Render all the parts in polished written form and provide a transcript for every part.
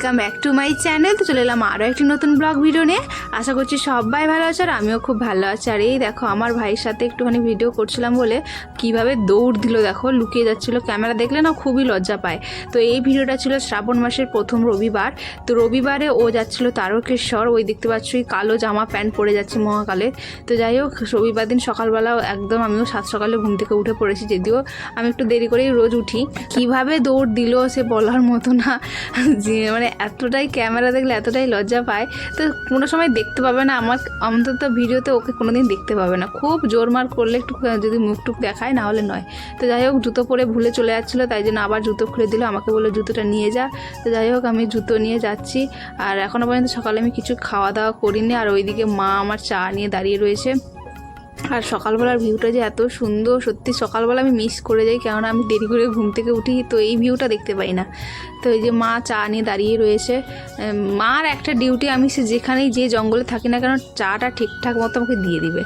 Welcome back to my channel. তো চলে এলাম আরও একটি নতুন ব্লগ ভিডিও নিয়ে। আশা করছি সবাই ভালো আছে আর আমিও খুব ভালো আছি। আর এই দেখো আমার ভাইয়ের সাথে একটুখানি ভিডিও করছিলাম বলে কিভাবে দৌড় দিল দেখো, লুকিয়ে যাচ্ছিলো। ক্যামেরা দেখলে না খুবই লজ্জা পায়। তো এই ভিডিওটা ছিল শ্রাবণ মাসের প্রথম রবিবার। তো রবিবারে ও যাচ্ছিলো তারকেশ্বর। ওই দেখতে পাচ্ছ ওই কালো জামা প্যান্ট পরে যাচ্ছে মহাকালের। তো যাই হোক রবিবার দিন সকালবেলা একদম আমিও সাত সকালে ঘুম থেকে উঠে পড়েছি, যদিও আমি একটু দেরি করেই রোজ উঠি। কিভাবে দৌড় দিল সে বলার মতো না, যে মানে এতটাই ক্যামেরা দেখলে এতটাই লজ্জা পায়। তো কোনো সময় দেখতে পাবে না, আমার অন্তত ভিডিওতে ওকে কোনোদিন দেখতে পাবে না। খুব জোরমার করলে একটু যদি মুখটুক দেখায়, না হলে নয়। তো যাই হোক জুতো পরে ভুলে চলে যাচ্ছিলো, তাই জন্য আবার জুতো খুলে দিল, আমাকে বললো জুতোটা নিয়ে যা। তো যাই হোক আমি জুতো নিয়ে যাচ্ছি। আর এখনও পর্যন্ত সকালে আমি কিছু খাওয়া দাওয়া করিনি। আর ওইদিকে মা আমার চা নিয়ে দাঁড়িয়ে রয়েছে। আর সকালবেলার ভিউটা যে এত সুন্দর, সত্যি সকালবেলা আমি মিস করে যাই, কেননা আমি দেরি করে ঘুম থেকে উঠি, তো এই ভিউটা দেখতে পাই না। তো এই যে মা চা নিয়ে দাঁড়িয়ে রয়েছে। মার একটা ডিউটি, আমি সে যেখানেই যে জঙ্গলে থাকি না কেন চাটা ঠিকঠাক মতো আমাকে দিয়ে দিবে,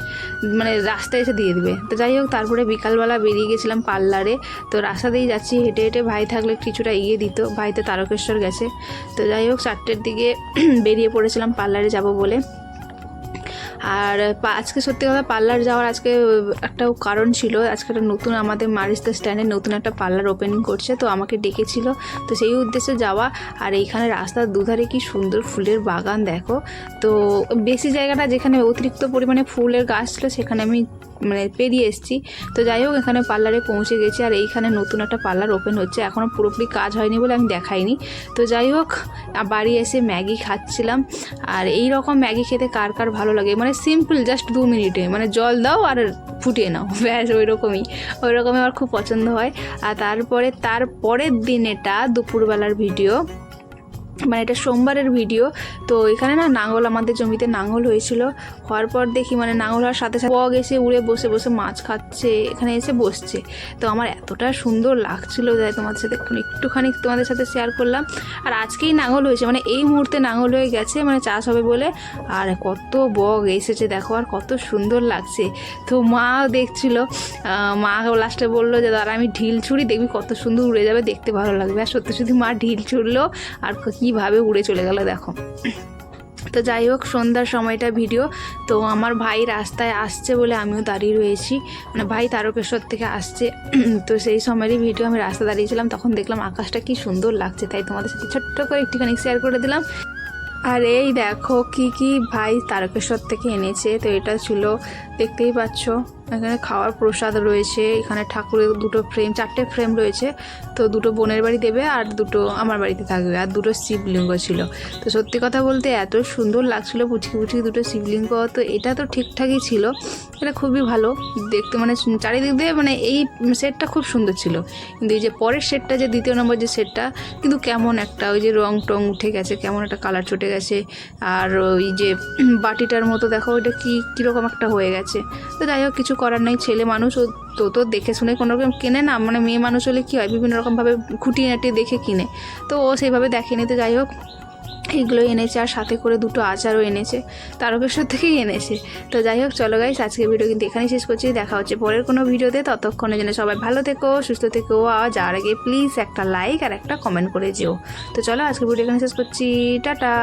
মানে রাস্তায় এসে দিয়ে দিবে। তো যাই হোক তারপরে বিকালবেলা বেরিয়ে গেছিলাম পার্লারে। তো রাস্তা দিয়েই যাচ্ছি হেঁটে হেঁটে, ভাই থাকলে কিছুটা এগিয়ে দিত, ভাই তো তারকেশ্বর গেছে। তো যাই হোক 4টের দিকে বেরিয়ে পড়েছিলাম পার্লারে যাব বলে। আর আজকে সত্যি কথা পার্লার যাওয়ার আজকে একটা কারণ ছিল। আজকে একটা নতুন আমাদের মারিস্তা স্ট্যান্ডে নতুন একটা পার্লার ওপেনিং করছে, তো আমাকে ডেকেছিল, তো সেই উদ্দেশ্যে যাওয়া। আর এইখানে রাস্তার দুধারে কি সুন্দর ফুলের বাগান দেখো। তো বেশি জায়গাটা যেখানে অতিরিক্ত পরিমাণে ফুলের গাছ ছিল সেখানে আমি মানে পেরিয়ে এসেছি। তো যাই হোক এখানে পার্লারে পৌঁছে গেছি। আর এইখানে নতুন একটা পার্লার ওপেন হচ্ছে, এখনও পুরোপুরি কাজ হয়নি বলে আমি দেখাইনি। তো যাই হোক বাড়ি এসে ম্যাগি খাচ্ছিলাম। আর এই রকম ম্যাগি খেতে কার কার ভালো লাগে, মানে সিম্পল জাস্ট 2 মিনিটে, মানে জল দাও আর ফুটিয়ে নাও, ব্যাস ওই রকমই আমার খুব পছন্দ হয়। আর তারপরের দিন এটা দুপুরবেলার ভিডিও, মানে এটা সোমবারের ভিডিও। তো এখানে না নাঙল, আমাদের জমিতে নাঙল হয়েছিল। হওয়ার পর দেখি মানে নাঙল হওয়ার সাথে সাথে বক এসে উড়ে বসে বসে মাছ খাচ্ছে, এখানে এসে বসছে। তো আমার এতটা সুন্দর লাগছিল, যাই তোমাদের সাথে একটুখানি তোমাদের সাথে শেয়ার করলাম। আর আজকেই নাঙল হয়েছে, মানে এই মুহূর্তে নাঙল হয়ে গেছে, মানে চাষ হবে বলে। আর কত বক এসেছে দেখো, আর কত সুন্দর লাগছে। তো মাও দেখছিল, মা লাস্টে বললো যে দাঁড়া আমি ঢিল ছুঁড়ি, দেখবি কত সুন্দর উড়ে যাবে, দেখতে ভালো লাগবে। আর সত্যি সত্যি মা ঢিল ছুড়লো আর কীভাবে উড়ে চলে গেল দেখো। তো যাই হোক সন্ধ্যার সময়টা ভিডিও। তো আমার ভাই রাস্তায় আসছে বলে আমিও দাঁড়িয়ে রয়েছি, মানে ভাই তারকেশ্বর থেকে আসছে। তো সেই সময়েরই ভিডিও, আমি রাস্তা দাঁড়িয়েছিলাম, তখন দেখলাম আকাশটা কি সুন্দর লাগছে, তাই তোমাদের সাথে ছোট্ট করে একটুখানি শেয়ার করে দিলাম। আর এই দেখো কি ভাই তারকেশ্বর থেকে এনেছে। তো এটা ছিল, দেখতেই পাচ্ছ এখানে খাওয়ার প্রসাদ রয়েছে, এখানে ঠাকুরের 4টে ফ্রেম রয়েছে। তো 2টো বোনের বাড়ি দেবে আর 2টো আমার বাড়িতে থাকবে, আর 2টো শিবলিঙ্গ ছিল। তো সত্যি কথা বলতে এত সুন্দর লাগছিল, পুচকি 2টো শিবলিঙ্গ। তো এটা তো ঠিকঠাকই ছিল, এটা খুবই ভালো দেখতে, মানে চারিদিক দিয়ে মানে এই সেটটা খুব সুন্দর ছিল। কিন্তু এই যে পরের সেটটা, যে 2 নম্বর যে সেটটা, কিন্তু কেমন একটা ওই যে রং টং উঠে গেছে, কেমন একটা কালার চটে গেছে। আর ওই যে বাটিটার মতো দেখো ওইটা কীরকম একটা হয়ে গেছে। তো যাই হোক কিছু করার নেই, ছেলে মানুষ ও তো দেখে শুনে কোনো রকম কেনে না, মানে মেয়ে মানুষ হলে কী হয় বিভিন্ন রকমভাবে খুঁটিয়ে নাটিয়ে দেখে কিনে, তো ও সেইভাবে দেখেনি। তো যাই হোক এইগুলো এনেছে, আর সাথে করে 2টো আচারও এনেছে, তারকেশ্বর থেকেই এনেছে। তো যাই হোক চলো গাইস আজকের ভিডিও কিন্তু এখানেই শেষ করছি, দেখা হচ্ছে পরের কোনো ভিডিওতে। ততক্ষণের জন্য সবাই ভালো থেকো, সুস্থ থেকো। আর যাওয়ার আগে প্লিজ একটা লাইক আর একটা কমেন্ট করে যেও। তো চলো আজকের ভিডিও এখানে শেষ করছি, টাটা।